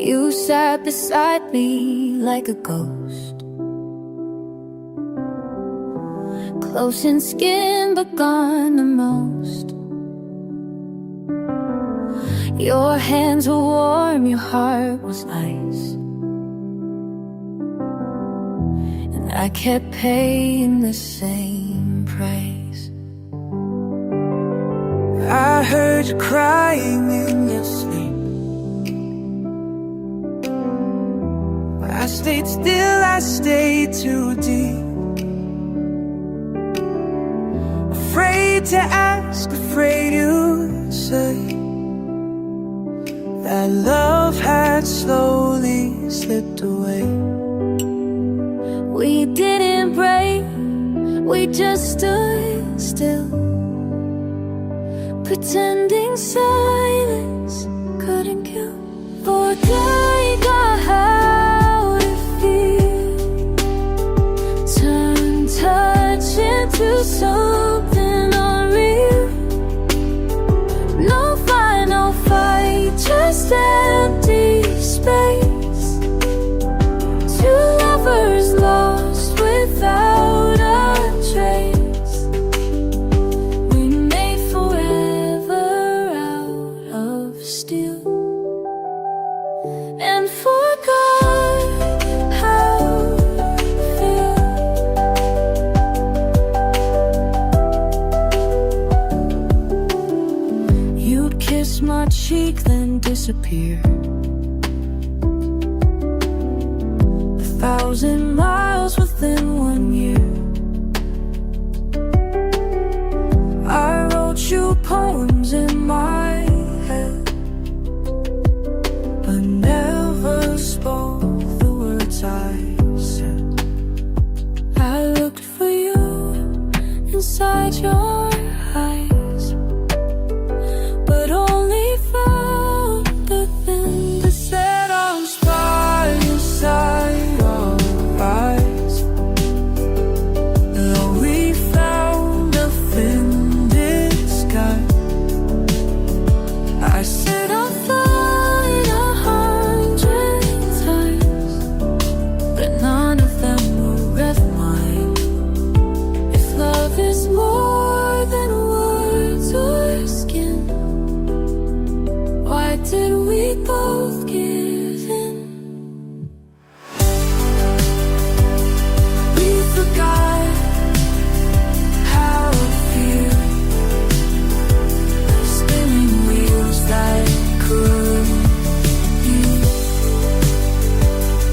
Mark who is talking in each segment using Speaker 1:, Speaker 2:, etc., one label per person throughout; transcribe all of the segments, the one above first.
Speaker 1: You sat beside me like a ghost, close in skin but gone the most. Your hands were warm, your heart was ice, and I kept paying the same price.
Speaker 2: I heard you crying in your sleep. I stayed still, I stayed too deep. Afraid to ask, afraid you'd say that love had slowly slipped away.
Speaker 1: We didn't break, we just stood still, pretending silence couldn't kill. Forget how to feel, turn touch into something unreal. No fight, no fight, just empty space. Two lovers lost without a trace. We made forever out of steel, and forgot how to feel. You'd kiss my cheek, then disappear. 1,000 miles within 1 year. I wrote you poems in my head, but never spoke the words I said. I looked for you inside your eyes, but only found the thing that said I'm spy inside your eyes. Though we found a thin disguise, I said I'll fight 100 times, but none of them were ever mine. If love is more than words or skin, why did we both give in? We forgot how to feel, spinning wheels that could be.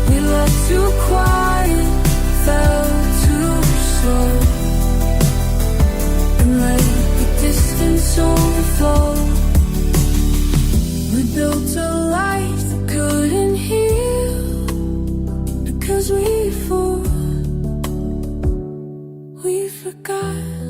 Speaker 1: We loved too quiet, felt too slow, and let the distance overflow. We built a life that couldn't heal, because we forgot.